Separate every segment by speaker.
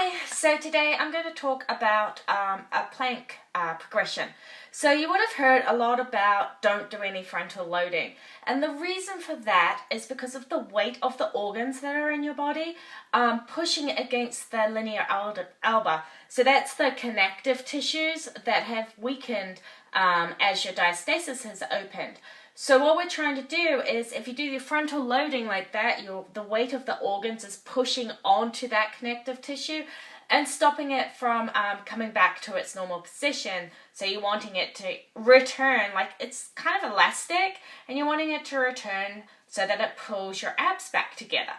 Speaker 1: Hi, so today I'm going to talk about a plank progression. So you would have heard a lot about don't do any frontal loading, and the reason for that is because of the weight of the organs that are in your body pushing against the linear alba. So that's the connective tissues that have weakened as your diastasis has opened. So what we're trying to do is, if you do your frontal loading like that, the weight of the organs is pushing onto that connective tissue and stopping it from coming back to its normal position. So you're wanting it to return, like it's kind of elastic, and you're wanting it to return so that it pulls your abs back together.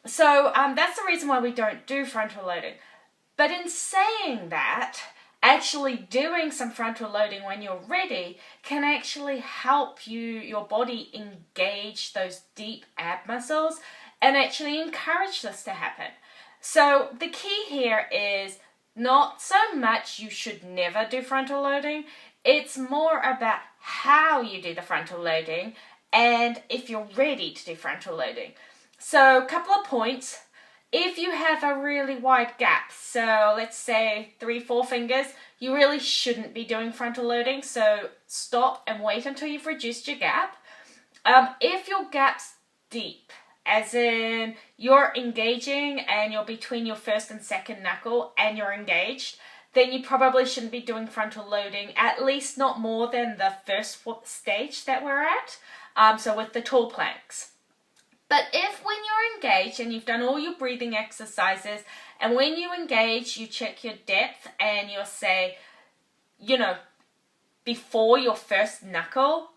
Speaker 1: So that's the reason why we don't do frontal loading. But in saying that, actually doing some frontal loading when you're ready can actually help your body engage those deep ab muscles and actually encourage this to happen. So the key here is not so much you should never do frontal loading, it's more about how you do the frontal loading and if you're ready to do frontal loading. So a couple of points. If you have a really wide gap, so let's say 3-4 fingers, you really shouldn't be doing frontal loading, so stop and wait until you've reduced your gap. If your gap's deep, as in you're engaging and you're between your first and second knuckle and you're engaged, then you probably shouldn't be doing frontal loading, at least not more than the first stage that we're at, so with the tall planks. But if when you're engaged and you've done all your breathing exercises, and when you engage, you check your depth and you'll say, before your first knuckle,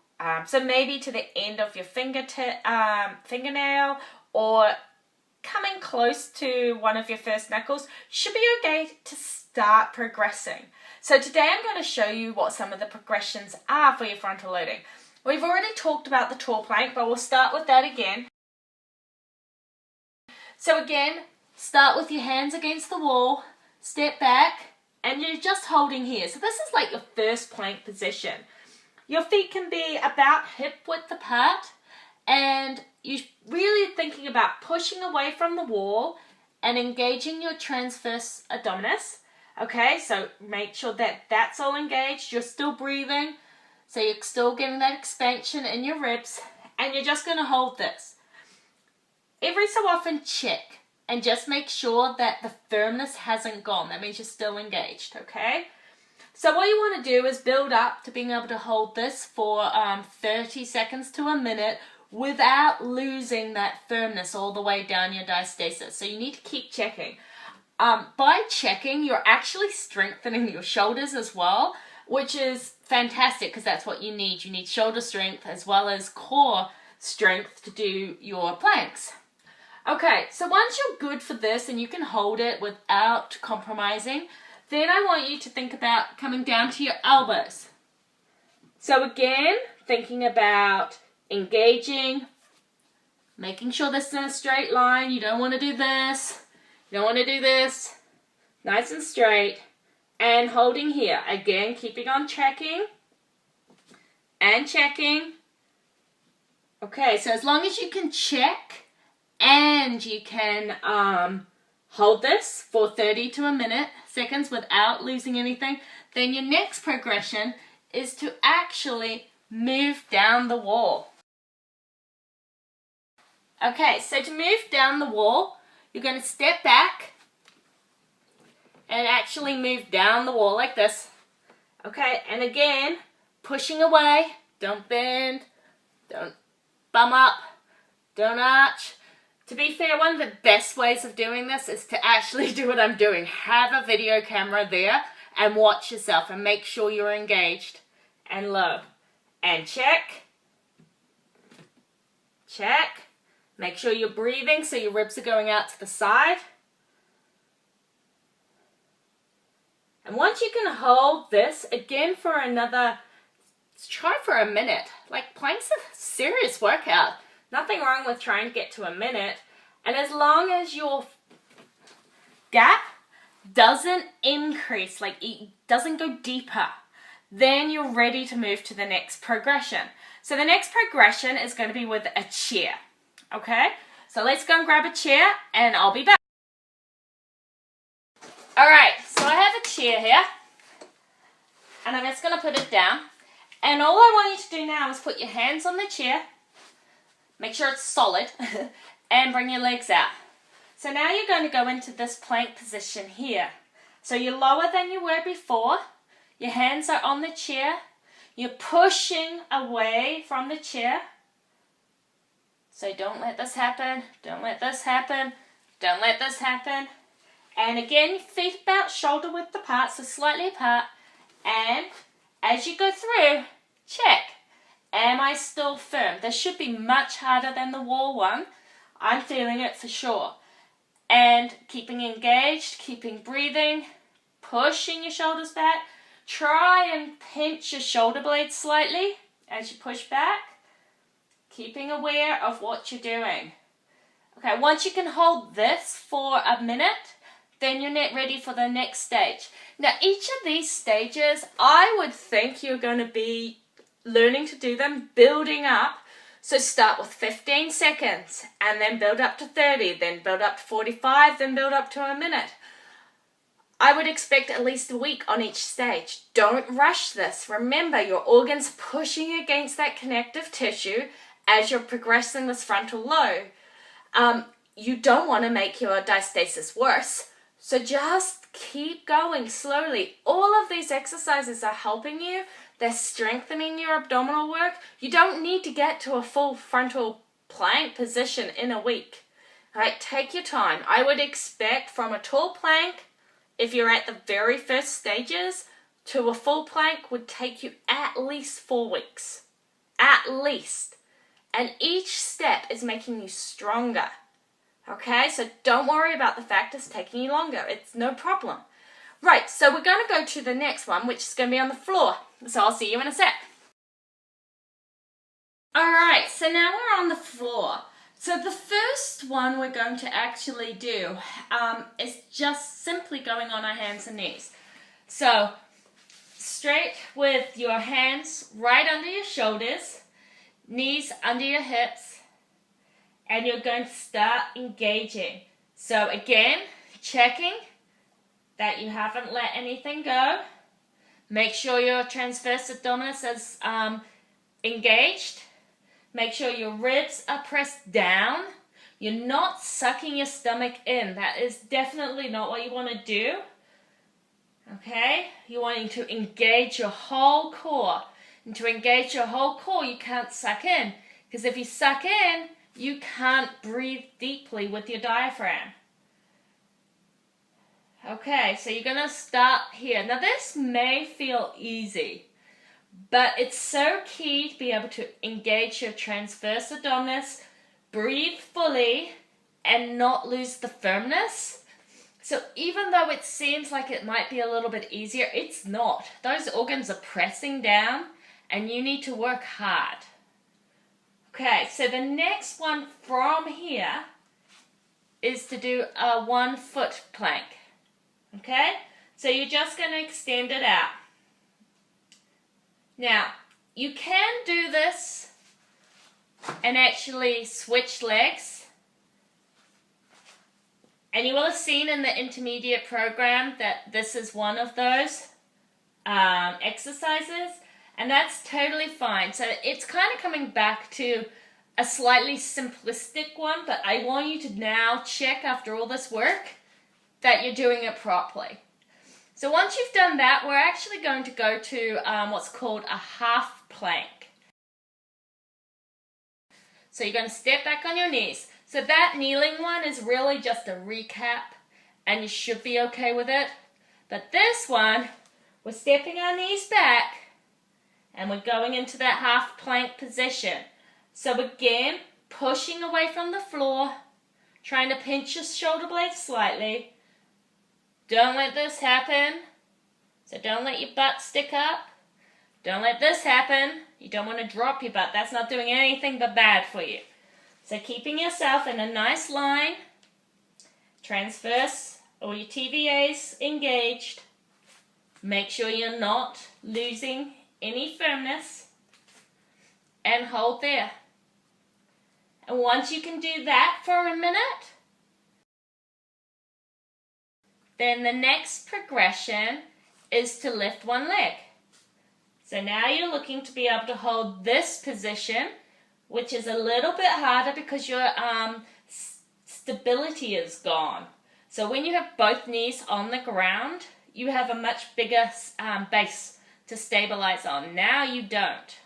Speaker 1: so maybe to the end of your fingernail or coming close to one of your first knuckles, you should be okay to start progressing. So today I'm going to show you what some of the progressions are for your frontal loading. We've already talked about the tall plank, but we'll start with that again. So again, start with your hands against the wall, step back, and you're just holding here. So this is like your first plank position. Your feet can be about hip width apart, and you're really thinking about pushing away from the wall and engaging your transverse abdominis. Okay, so make sure that that's all engaged. You're still breathing, so you're still getting that expansion in your ribs, and you're just going to hold this. Every so often check and just make sure that the firmness hasn't gone. That means you're still engaged, okay? So what you want to do is build up to being able to hold this for 30 seconds to a minute without losing that firmness all the way down your diastasis. So you need to keep checking. By checking, you're actually strengthening your shoulders as well, which is fantastic because that's what you need. You need shoulder strength as well as core strength to do your planks. Okay, so once you're good for this and you can hold it without compromising, then I want you to think about coming down to your elbows. So again, thinking about engaging, making sure this is in a straight line. You don't want to do this. You don't want to do this. Nice and straight. And holding here. Again, keeping on checking and checking. Okay, so as long as you can check and you can hold this for 30 to a minute seconds without losing anything, then your next progression is to actually move down the wall. Okay, so to move down the wall, you're going to step back and actually move down the wall like this. Okay, and again, pushing away, don't bend, don't bum up, don't arch. To be fair, one of the best ways of doing this is to actually do what I'm doing. Have a video camera there and watch yourself and make sure you're engaged. And low. And check. Check. Make sure you're breathing so your ribs are going out to the side. And once you can hold this, again for another, try for a minute. Like, plank's a serious workout. Nothing wrong with trying to get to a minute. And as long as your gap doesn't increase, like it doesn't go deeper, then you're ready to move to the next progression. So the next progression is going to be with a chair. Okay? So let's go and grab a chair and I'll be back. Alright, so I have a chair here, and I'm just going to put it down. And all I want you to do now is put your hands on the chair, make sure it's solid, and bring your legs out. So now you're going to go into this plank position here. So you're lower than you were before, your hands are on the chair, you're pushing away from the chair. So don't let this happen, don't let this happen, don't let this happen. And again, feet about shoulder width apart, so slightly apart. And as you go through, check. Am I still firm? This should be much harder than the wall one. I'm feeling it for sure. And keeping engaged, keeping breathing, pushing your shoulders back. Try and pinch your shoulder blades slightly as you push back. Keeping aware of what you're doing. Okay, once you can hold this for a minute, then you're ready for the next stage. Now, each of these stages, I would think you're going to be learning to do them, building up. So start with 15 seconds, and then build up to 30, then build up to 45, then build up to a minute. I would expect at least a week on each stage. Don't rush this. Remember, your organ's pushing against that connective tissue as you're progressing this frontal lobe. You don't want to make your diastasis worse. So just keep going slowly. All of these exercises are helping you. They're strengthening your abdominal work. You don't need to get to a full frontal plank position in a week. All right, take your time. I would expect from a tall plank, if you're at the very first stages, to a full plank would take you at least 4 weeks. At least. And each step is making you stronger. Okay, so don't worry about the fact it's taking you longer. It's no problem. Right, so we're going to go to the next one, which is going to be on the floor. So I'll see you in a sec. Alright, so now we're on the floor. So the first one we're going to actually do is just simply going on our hands and knees. So straight with your hands right under your shoulders, knees under your hips, and you're going to start engaging. So again, checking that you haven't let anything go. Make sure your transverse abdominis is engaged. Make sure your ribs are pressed down. You're not sucking your stomach in. That is definitely not what you want to do. Okay? You're wanting to engage your whole core. And to engage your whole core, you can't suck in. Because if you suck in, you can't breathe deeply with your diaphragm. Okay, so you're going to start here. Now this may feel easy, but it's so key to be able to engage your transverse abdominis, breathe fully, and not lose the firmness. So even though it seems like it might be a little bit easier, it's not. Those organs are pressing down, and you need to work hard. Okay, so the next one from here is to do a 1 foot plank. Okay, so you're just going to extend it out. Now, you can do this and actually switch legs. And you will have seen in the intermediate program that this is one of those exercises. And that's totally fine. So it's kind of coming back to a slightly simplistic one, but I want you to now check after all this work that you're doing it properly. So once you've done that, we're actually going to go to what's called a half plank. So you're going to step back on your knees. So that kneeling one is really just a recap, and you should be okay with it. But this one, we're stepping our knees back, and we're going into that half plank position. So again, pushing away from the floor, trying to pinch your shoulder blades slightly. Don't let this happen. So don't let your butt stick up. Don't let this happen. You don't want to drop your butt. That's not doing anything but bad for you. So keeping yourself in a nice line, transverse or your TVAs engaged. Make sure you're not losing any firmness, and hold there. And once you can do that for a minute, Then the next progression is to lift one leg. So now you're looking to be able to hold this position, which is a little bit harder because your stability is gone. So when you have both knees on the ground, you have a much bigger base to stabilize on. Now you don't.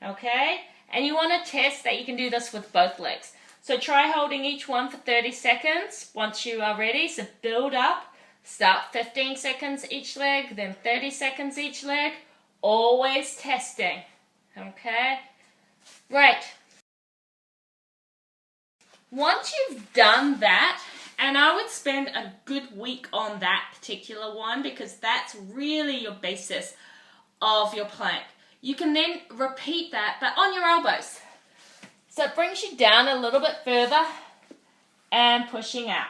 Speaker 1: Okay? And you want to test that you can do this with both legs. So try holding each one for 30 seconds once you are ready. So build up. Start 15 seconds each leg, then 30 seconds each leg. Always testing. Okay? Right. Once you've done that, and I would spend a good week on that particular one because that's really your basis of your plank. You can then repeat that, but on your elbows. So it brings you down a little bit further and pushing out.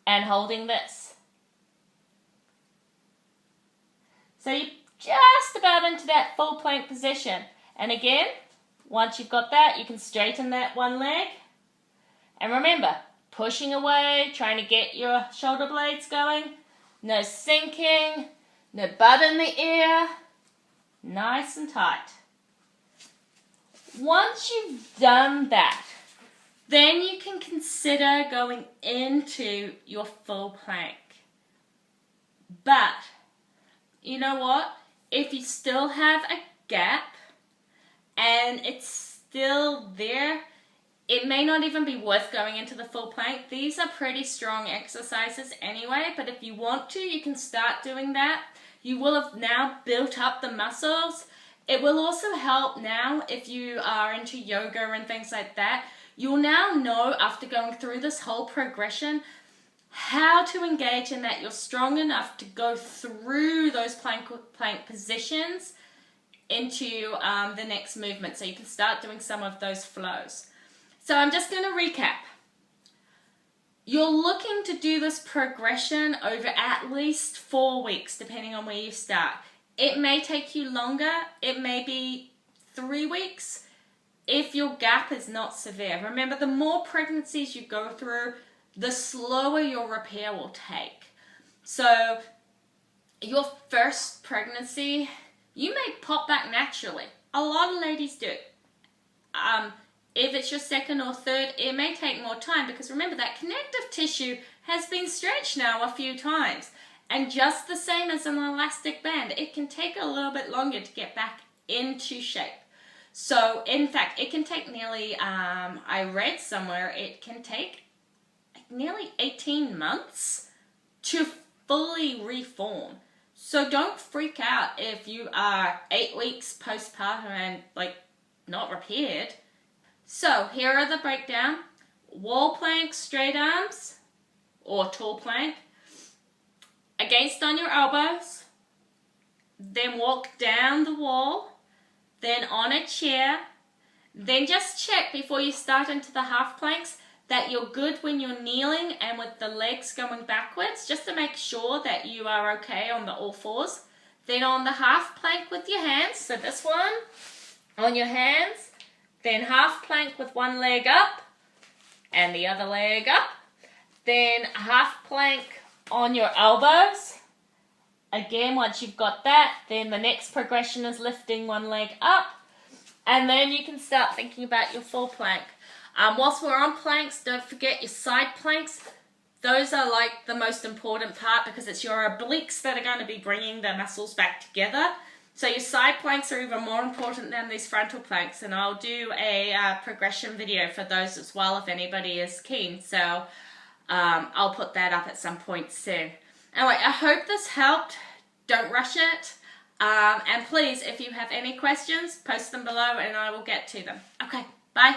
Speaker 1: And holding this. So you're just about into that full plank position. And again, once you've got that, you can straighten that one leg. And remember, pushing away, trying to get your shoulder blades going. No sinking, no butt in the ear. Nice and tight. Once you've done that, then you can consider going into your full plank. But, you know what? If you still have a gap and it's still there, it may not even be worth going into the full plank. These are pretty strong exercises anyway, but if you want to, you can start doing that. You will have now built up the muscles. It will also help now if you are into yoga and things like that. You'll now know after going through this whole progression how to engage in that. You're strong enough to go through those plank positions into the next movement. So you can start doing some of those flows. So I'm just going to recap. You're looking to do this progression over at least 4 weeks, depending on where you start. It may take you longer. It may be 3 weeks. If your gap is not severe. Remember, the more pregnancies you go through, the slower your repair will take. So, your first pregnancy, you may pop back naturally. A lot of ladies do. If it's your second or third, it may take more time because remember, that connective tissue has been stretched now a few times. And just the same as an elastic band, it can take a little bit longer to get back into shape. So, in fact, it can take nearly, I read somewhere, it can take nearly 18 months to fully reform. So don't freak out if you are 8 weeks postpartum and, not repaired. So, here are the breakdown. Wall plank, straight arms, or tall plank. Against on your elbows. Then walk down the wall. Then on a chair. Then just check before you start into the half planks that you're good when you're kneeling and with the legs going backwards, just to make sure that you are okay on the all fours. Then on the half plank with your hands, so this one, on your hands. Then half plank with one leg up and the other leg up. Then half plank on your elbows. Again, once you've got that, then the next progression is lifting one leg up. And then you can start thinking about your full plank. Whilst we're on planks, don't forget your side planks. Those are the most important part because it's your obliques that are going to be bringing the muscles back together. So your side planks are even more important than these frontal planks. And I'll do a progression video for those as well if anybody is keen. So I'll put that up at some point soon. Anyway, I hope this helped. Don't rush it. And please, if you have any questions, post them below and I will get to them. Okay, bye.